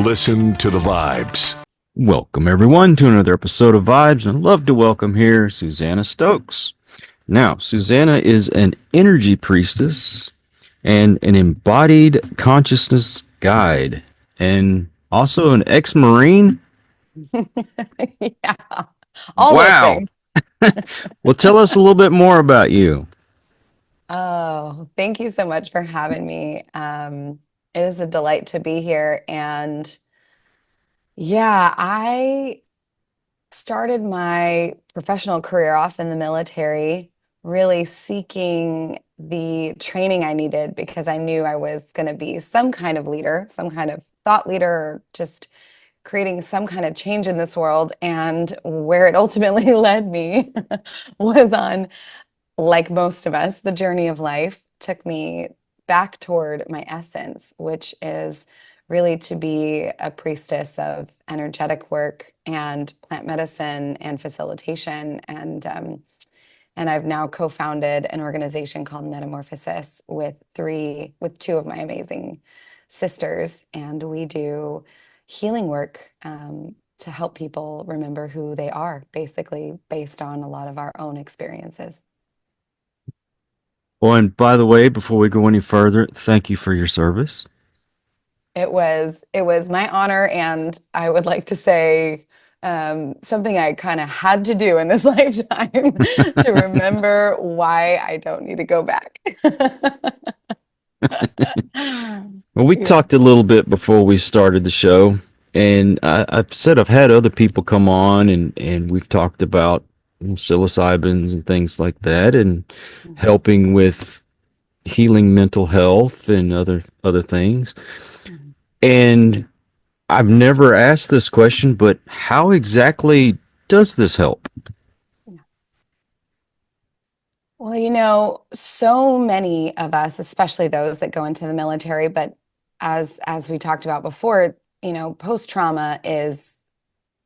Listen to the vibes. Welcome, everyone, to another episode of Vibes, and I'd love to welcome here Susannah Stokes. Now, Susannah is an energy priestess and an embodied consciousness guide, and also an ex-Marine. Yeah, all those Wow. things. Well, tell us a little bit more about you. Oh, thank you so much for having me. It is a delight to be here. And yeah, I started my professional career off in the military, really seeking the training I needed because I knew I was going to be some kind of leader, some kind of thought leader, or just creating some kind of change in this world. And where it ultimately led me was on, like most of us, the journey of life took me back toward my essence, which is really to be a priestess of energetic work and plant medicine and facilitation. And I've now co-founded an organization called Metamorphosis with two of my amazing sisters, and we do healing work to help people remember who they are, basically based on a lot of our own experiences. Well, and by the way, before we go any further, thank you for your service. It was my honor, and I would like to say something I kind of had to do in this lifetime to remember why I don't need to go back. Well, we Yeah. talked a little bit before we started the show, and I've said I've had other people come on, and we've talked about psilocybins and things like that, and Mhm. helping with healing mental health and other things. Mhm. And I've never asked this question, but how exactly does this help? Yeah. Well, so many of us, especially those that go into the military, but as we talked about before, post-trauma is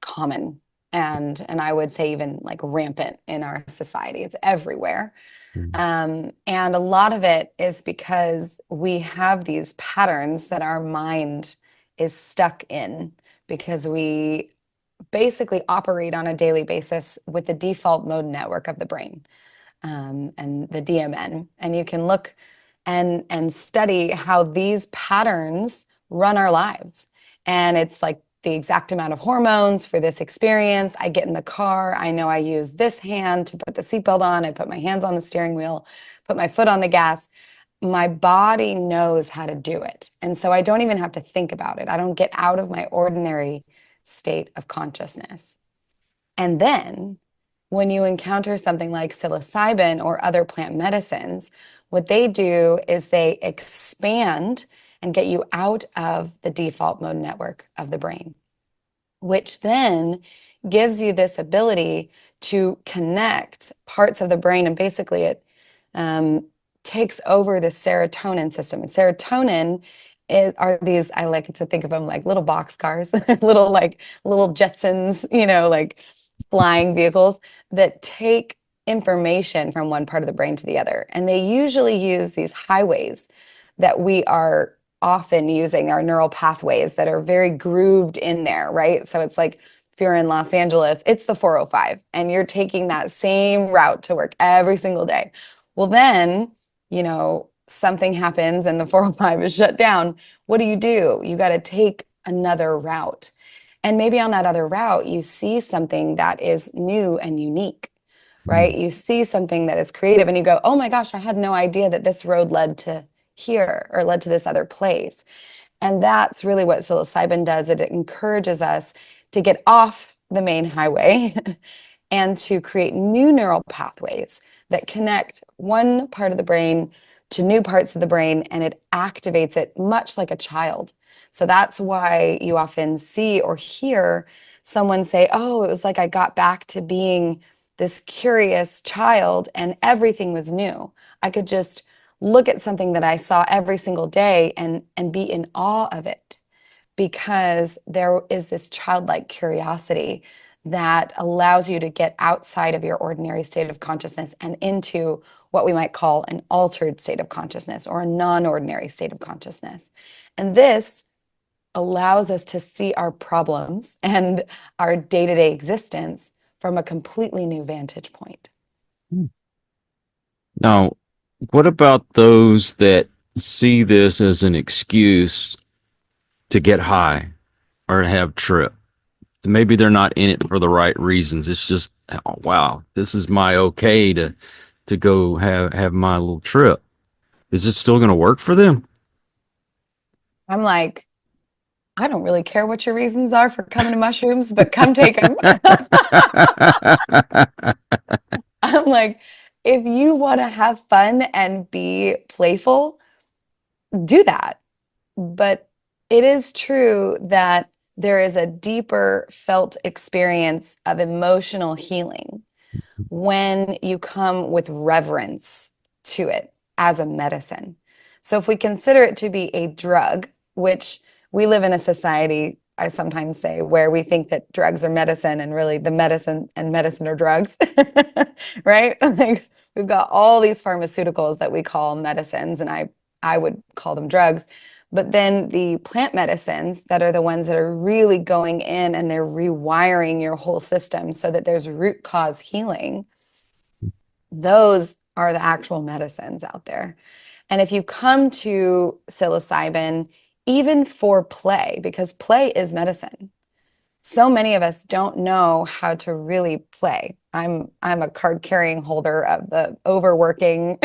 common and I would say even like rampant in our society. It's everywhere. And a lot of it is because we have these patterns that our mind is stuck in because we basically operate on a daily basis with the default mode network of the brain, and the DMN. And you can look and study how these patterns run our lives. And it's like the exact amount of hormones for this experience. I get in the car, I know I use this hand to put the seatbelt on, I put my hands on the steering wheel, put my foot on the gas. My body knows how to do it. And so I don't even have to think about it. I don't get out of my ordinary state of consciousness. And then when you encounter something like psilocybin or other plant medicines, what they do is they expand and get you out of the default mode network of the brain, which then gives you this ability to connect parts of the brain. And basically, it takes over the serotonin system. And serotonin are these, I like to think of them like little boxcars, little Jetsons, like flying vehicles that take information from one part of the brain to the other. And they usually use these highways that we are often using, our neural pathways that are very grooved in there, right? So it's like if you're in Los Angeles, it's the 405, and you're taking that same route to work every single day. Well, then, something happens and the 405 is shut down. What do? You got to take another route. And maybe on that other route, you see something that is new and unique, right? You see something that is creative and you go, oh my gosh, I had no idea that this road led to here or led to this other place. And that's really what psilocybin does. It encourages us to get off the main highway and to create new neural pathways that connect one part of the brain to new parts of the brain, and it activates it much like a child. So that's why you often see or hear someone say, oh, it was like I got back to being this curious child and everything was new. I could just look at something that I saw every single day and be in awe of it because there is this childlike curiosity that allows you to get outside of your ordinary state of consciousness and into what we might call an altered state of consciousness or a non-ordinary state of consciousness. And this allows us to see our problems and our day-to-day existence from a completely new vantage point. Now, what about those that see this as an excuse to get high or to have trip? Maybe they're not in it for the right reasons. It's just, oh, wow, this is my okay to go have my little trip. Is it still going to work for them? I'm like, I don't really care what your reasons are for coming to mushrooms, but come take them. I'm like, if you want to have fun and be playful, do that. But it is true that there is a deeper felt experience of emotional healing when you come with reverence to it as a medicine. So if we consider it to be a drug, which we live in a society, I sometimes say, where we think that drugs are medicine and really the medicine and medicine are drugs, right? Like we've got all these pharmaceuticals that we call medicines, and I would call them drugs. But then the plant medicines that are the ones that are really going in and they're rewiring your whole system so that there's root cause healing. Those are the actual medicines out there. And if you come to psilocybin, even for play, because play is medicine, so many of us don't know how to really play. I'm a card carrying holder of the overworking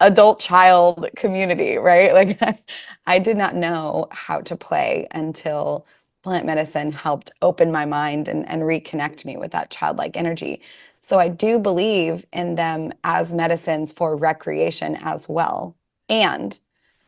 adult child community, right? Like I did not know how to play until plant medicine helped open my mind and reconnect me with that childlike energy. So I do believe in them as medicines for recreation as well. And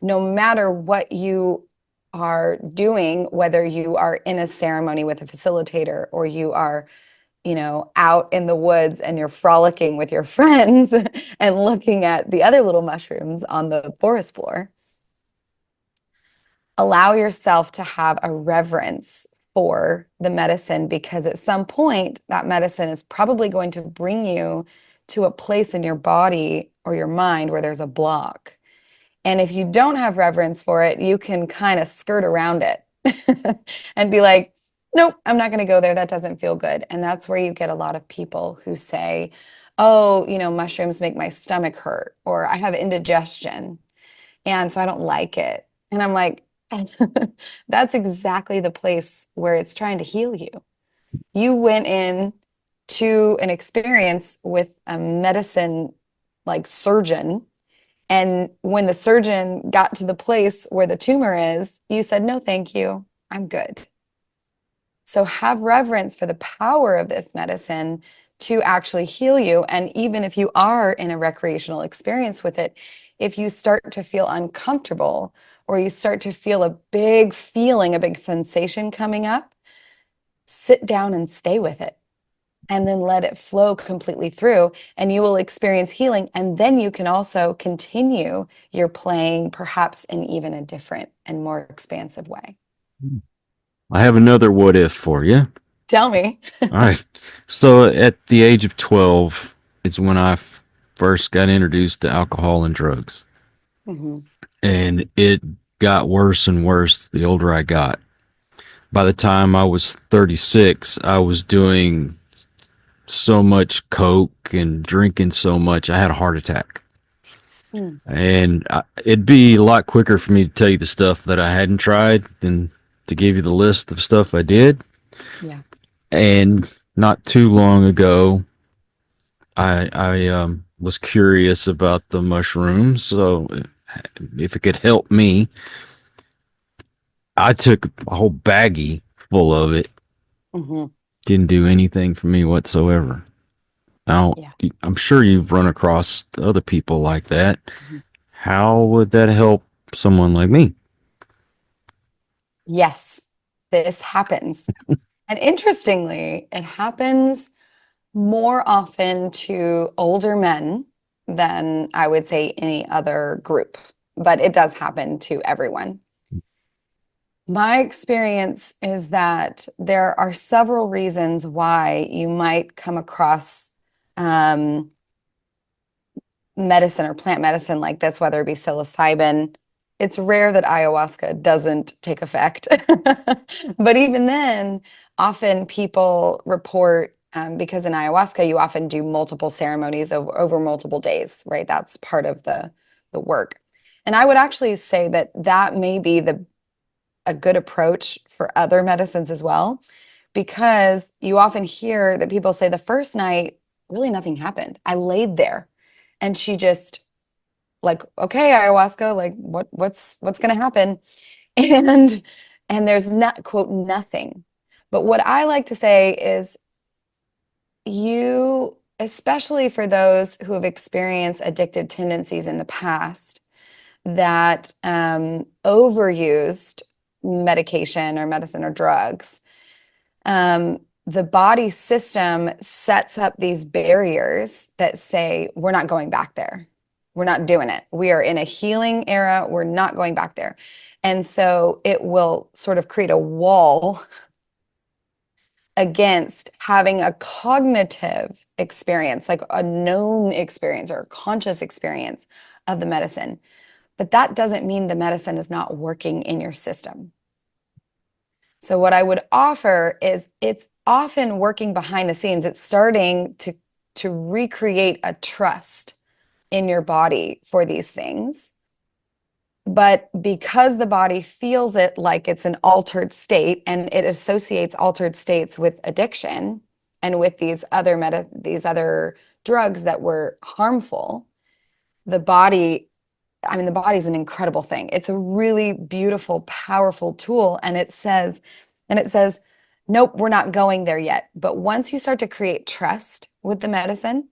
no matter what you are doing, whether you are in a ceremony with a facilitator or you are, out in the woods and you're frolicking with your friends and looking at the other little mushrooms on the forest floor, allow yourself to have a reverence for the medicine because at some point that medicine is probably going to bring you to a place in your body or your mind where there's a block. And if you don't have reverence for it, you can kind of skirt around it and be like, nope, I'm not going to go there. That doesn't feel good. And that's where you get a lot of people who say, oh, mushrooms make my stomach hurt, or I have indigestion. And so I don't like it. And I'm like, that's exactly the place where it's trying to heal you. You went in to an experience with a medicine like surgeon, and when the surgeon got to the place where the tumor is, you said, no, thank you. I'm good. So have reverence for the power of this medicine to actually heal you. And even if you are in a recreational experience with it, if you start to feel uncomfortable or you start to feel a big feeling, a big sensation coming up, sit down and stay with it and then let it flow completely through and you will experience healing. And then you can also continue your playing perhaps in even a different and more expansive way. I have another what if for you. Tell me. All right. So at the age of 12 is when I first got introduced to alcohol and drugs. Mhm. And it got worse and worse the older I got. By the time I was 36, I was doing so much coke and drinking so much, I had a heart attack. Mm. And it'd be a lot quicker for me to tell you the stuff that I hadn't tried than to give you the list of stuff I did. Yeah. And not too long ago, I was curious about the mushrooms. So if it could help me, I took a whole baggie full of it. Hmm. Didn't do anything for me whatsoever. Now, Yeah. I'm sure you've run across other people like that. Mhm. How would that help someone like me? Yes, this happens. And interestingly, it happens more often to older men than I would say any other group, but it does happen to everyone. My experience is that there are several reasons why you might come across um, medicine or plant medicine like this, whether it be psilocybin, it's rare that ayahuasca doesn't take effect. But even then, often people report, because in ayahuasca, you often do multiple ceremonies over multiple days, right? That's part of the work. And I would actually say that that may be a good approach for other medicines as well, because you often hear that people say the first night, really nothing happened. I laid there and she just like, okay, ayahuasca, like what's going to happen? And there's not quote nothing. But what I like to say is you, especially for those who have experienced addictive tendencies in the past that overused medication or medicine or drugs, the body system sets up these barriers that say, we're not going back there. We're not doing it. We are in a healing era. We're not going back there. And so it will sort of create a wall against having a cognitive experience, like a known experience or a conscious experience of the medicine. But that doesn't mean the medicine is not working in your system. So what I would offer is it's often working behind the scenes. It's starting to recreate a trust in your body for these things. But because the body feels it like it's an altered state and it associates altered states with addiction and with these other drugs that were harmful, the body, I mean, the body's an incredible thing. It's a really beautiful, powerful tool. And it says, nope, we're not going there yet. But once you start to create trust with the medicine,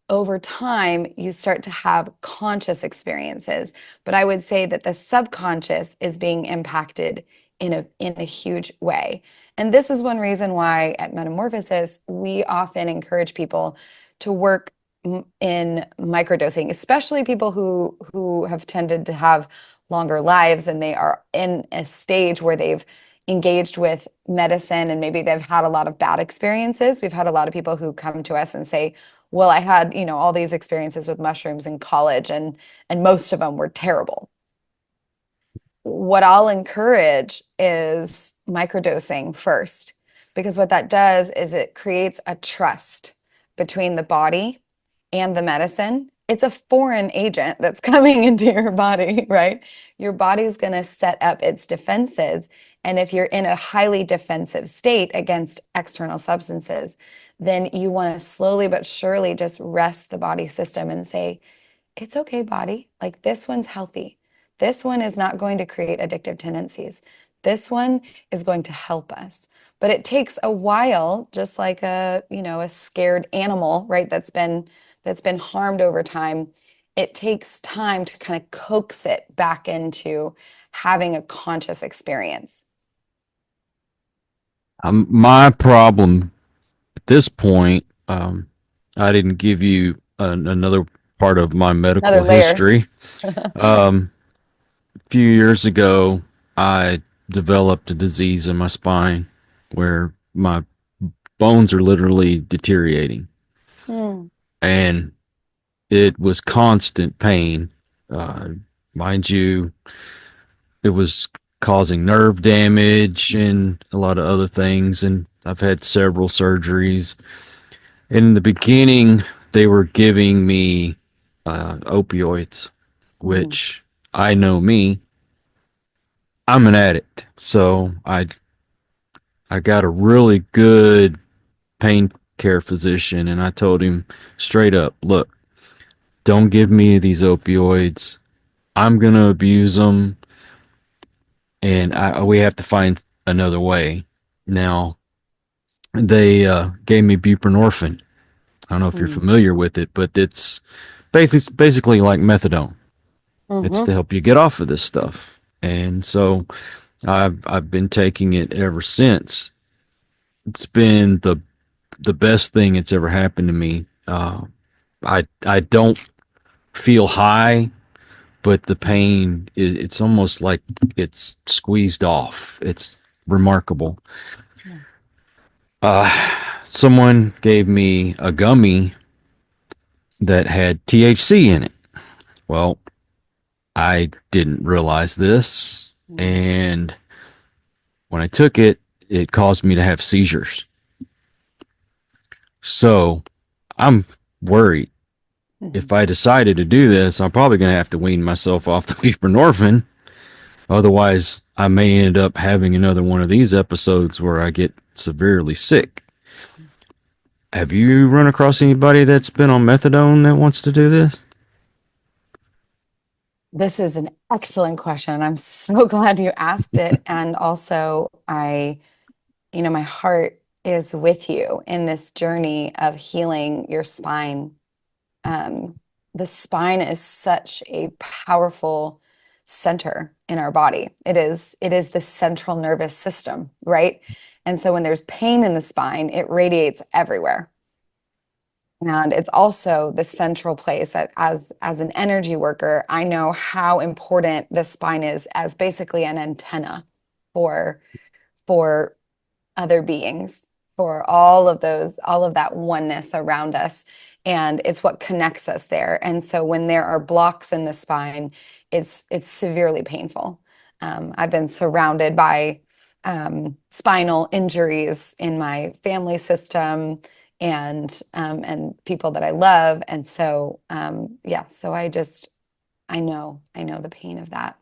over time, you start to have conscious experiences. But I would say that the subconscious is being impacted in a huge way. And this is one reason why at Metamorphosis, we often encourage people to work in microdosing, especially people who have tended to have longer lives and they are in a stage where they've engaged with medicine and maybe they've had a lot of bad experiences. We've had a lot of people who come to us and say, well, I had, all these experiences with mushrooms in college and most of them were terrible. What I'll encourage is microdosing first, because what that does is it creates a trust between the body and the medicine. It's a foreign agent that's coming into your body, right? Your body's going to set up its defenses. And if you're in a highly defensive state against external substances, then you want to slowly but surely just rest the body system and say, it's okay, body. Like this one's healthy. This one is not going to create addictive tendencies. This one is going to help us. But it takes a while, just like a scared animal, right? That's been harmed over time. It takes time to kind of coax it back into having a conscious experience. My problem at this point, I didn't give you another part of my Another medical layer. history. A few years ago, I developed a disease in my spine where my bones are literally deteriorating, Hmm. and it was constant pain. Uh, Mind you, it was causing nerve damage and a lot of other things, and I've had several surgeries. In the beginning, they were giving me opioids, Mhm. which I know me. I'm an addict, so I got a really good pain care physician, and I told him straight up, look, don't give me these opioids. I'm gonna abuse them, and we have to find another way. Now they gave me buprenorphine. I don't know if you're Mhm. familiar with it, but it's basically like methadone. It's to Mhm. help you get off of this stuff. And so I've been taking it ever since. It's been the best thing that's ever happened to me. I don't feel high, but the pain it's almost like it's squeezed off. It's remarkable. Yeah. Someone gave me a gummy that had THC in it. Well, I didn't realize this. Mm. And when I took it, it caused me to have seizures. So I'm worried. If Mhm. I decided to do this, I'm probably going to have to wean myself off the buprenorphine. Otherwise, I may end up having another one of these episodes where I get severely sick. Have you run across anybody that's been on methadone that wants to do this? This is an excellent question, and I'm so glad you asked it. And also, my heart is with you in this journey of healing your spine. Um, the spine is such a powerful center in our body. It is the central nervous system, right? And so when there's pain in the spine, it radiates everywhere. And it's also the central place that as an energy worker, I know how important the spine is as basically an antenna for for other beings, for all of that oneness around us. And it's what connects us there. And so when there are blocks in the spine, it's severely painful. I've been surrounded by spinal injuries in my family system and people that I love. And so yeah, so I know the pain of that.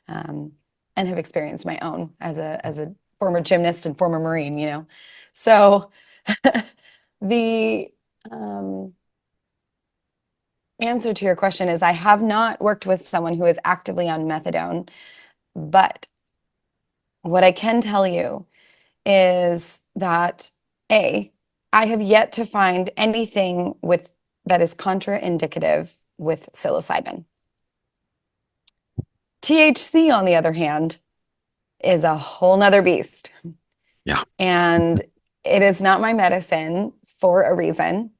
Um, and have experienced my own as a former gymnast and former Marine, So the um, answer to your question is I have not worked with someone who is actively on methadone, but what I can tell you is that A, I have yet to find anything with that is contraindicative with psilocybin. THC, on the other hand, is a whole nother beast. Yeah. And it is not my medicine for a reason.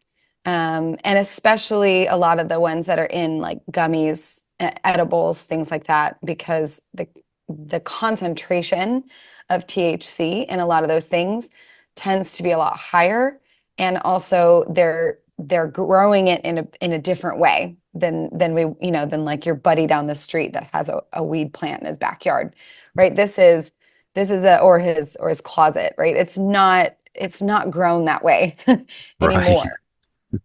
And especially a lot of the ones that are in like gummies, edibles, things like that, because the concentration of THC in a lot of those things tends to be a lot higher. And also they're growing it in a different way than like your buddy down the street that has a weed plant in his backyard, right? This is his closet, right? It's not grown that way Right. anymore.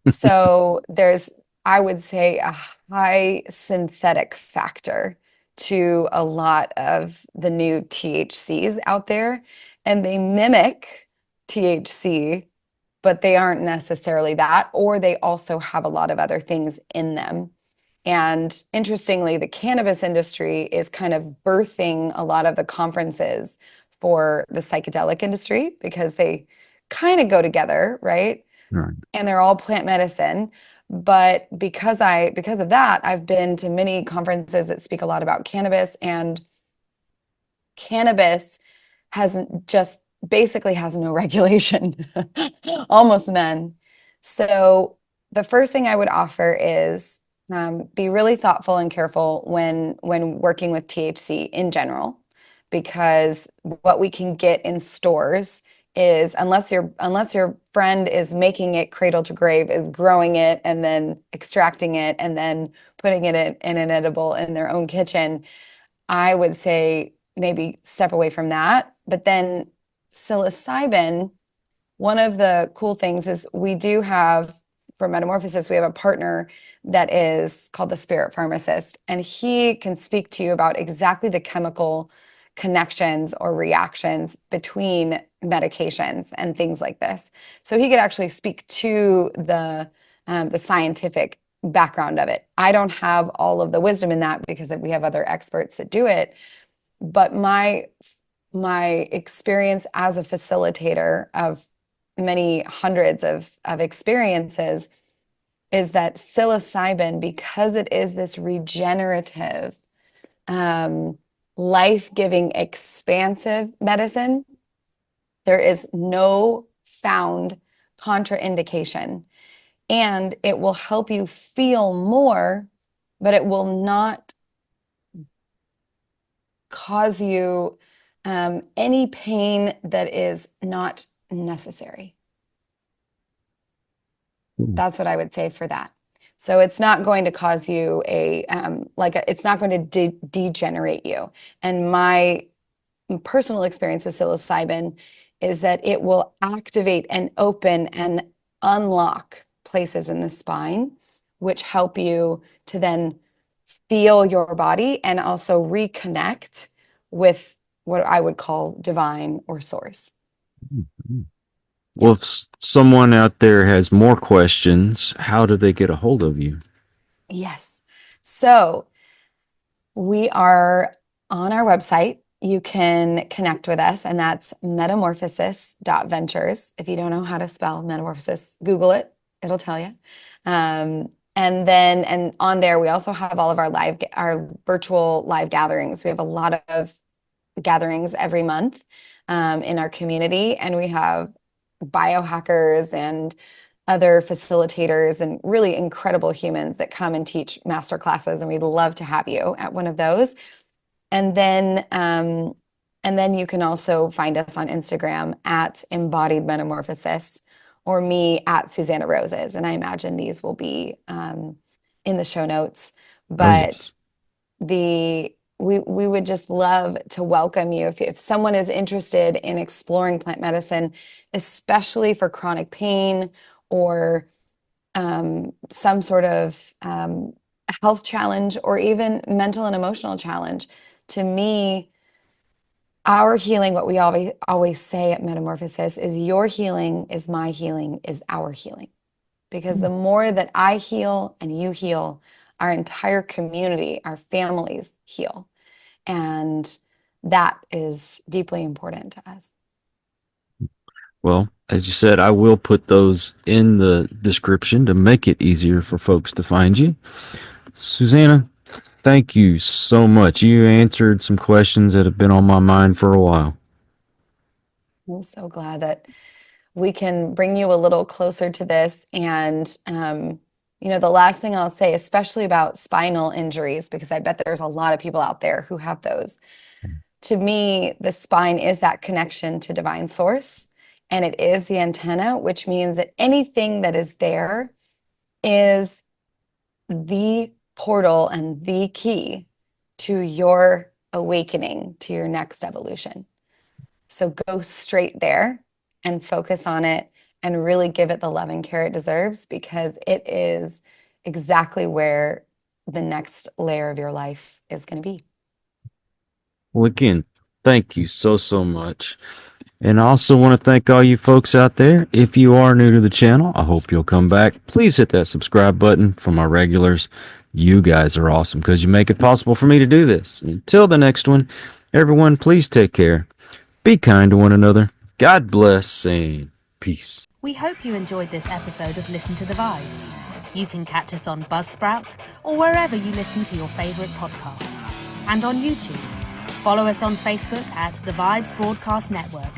So there's, I would say, a high synthetic factor to a lot of the new THCs out there, and they mimic THC, but they aren't necessarily that, or they also have a lot of other things in them. And interestingly, the cannabis industry is kind of birthing a lot of the conferences for the psychedelic industry because they kind of go together, right? Right. And they're all plant medicine. But because of that, I've been to many conferences that speak a lot about cannabis, and cannabis hasn't just basically has no regulation, almost none. So the first thing I would offer is be really thoughtful and careful when working with THC in general, because what we can get in stores is unless your friend is making it cradle to grave, is growing it and then extracting it and then putting it in an edible in their own kitchen, I would say maybe step away from that. But then psilocybin, one of the cool things is we do have, for Metamorphosis, we have a partner that is called the Spirit Pharmacist, and he can speak to you about exactly the chemical connections or reactions between medications and things like this. So he could actually speak to the scientific background of it. I don't have all of the wisdom in that because we have other experts that do it, but my experience as a facilitator of many hundreds of experiences is that psilocybin, because it is this regenerative, um, life-giving, expansive medicine, there is no found contraindication, and it will help you feel more, but it will not cause you any pain that is not necessary. Cool. That's what I would say for that. So it's not going to cause you it's not going to degenerate you. And my personal experience with psilocybin is that it will activate and open and unlock places in the spine, which help you to then feel your body and also reconnect with what I would call divine or source. Well, if someone out there has more questions, how do they get a hold of you? Yes. So we are on our website. You can connect with us, and that's metamorphosis.ventures. If you don't know how to spell metamorphosis, Google it, it'll tell you. And on there, we also have all of our virtual live gatherings. We have a lot of gatherings every month in our community, and we have biohackers and other facilitators and really incredible humans that come and teach master classes, and we'd love to have you at one of those. And then you can also find us on Instagram at Embodied Metamorphosis, or me at Susannah Roses. And I imagine these will be in the show notes. But we would just love to welcome you if someone is interested in exploring plant medicine, especially for chronic pain or some sort of health challenge or even mental and emotional challenge. To me, our healing, what we always say at Metamorphosis, is your healing is my healing is our healing. Because the more that I heal and you heal, our entire community, our families heal. And that is deeply important to us. Well, as you said, I will put those in the description to make it easier for folks to find you. Susannah, thank you so much. You answered some questions that have been on my mind for a while. I'm so glad that we can bring you a little closer to this. And, the last thing I'll say, especially about spinal injuries, because I bet there's a lot of people out there who have those. To me, the spine is that connection to divine source, and it is the antenna, which means that anything that is there is the portal and the key to your awakening, to your next evolution. So go straight there and focus on it and really give it the love and care it deserves, because it is exactly where the next layer of your life is going to be. Well, again, thank you so much. And I also want to thank all you folks out there. If you are new to the channel, I hope you'll come back. Please hit that subscribe button for my regulars. You guys are awesome because you make it possible for me to do this. Until the next one, everyone, please take care. Be kind to one another. God bless and peace. We hope you enjoyed this episode of Listen to the Vibes. You can catch us on Buzzsprout or wherever you listen to your favourite podcasts. And on YouTube. Follow us on Facebook at The Vibes Broadcast Network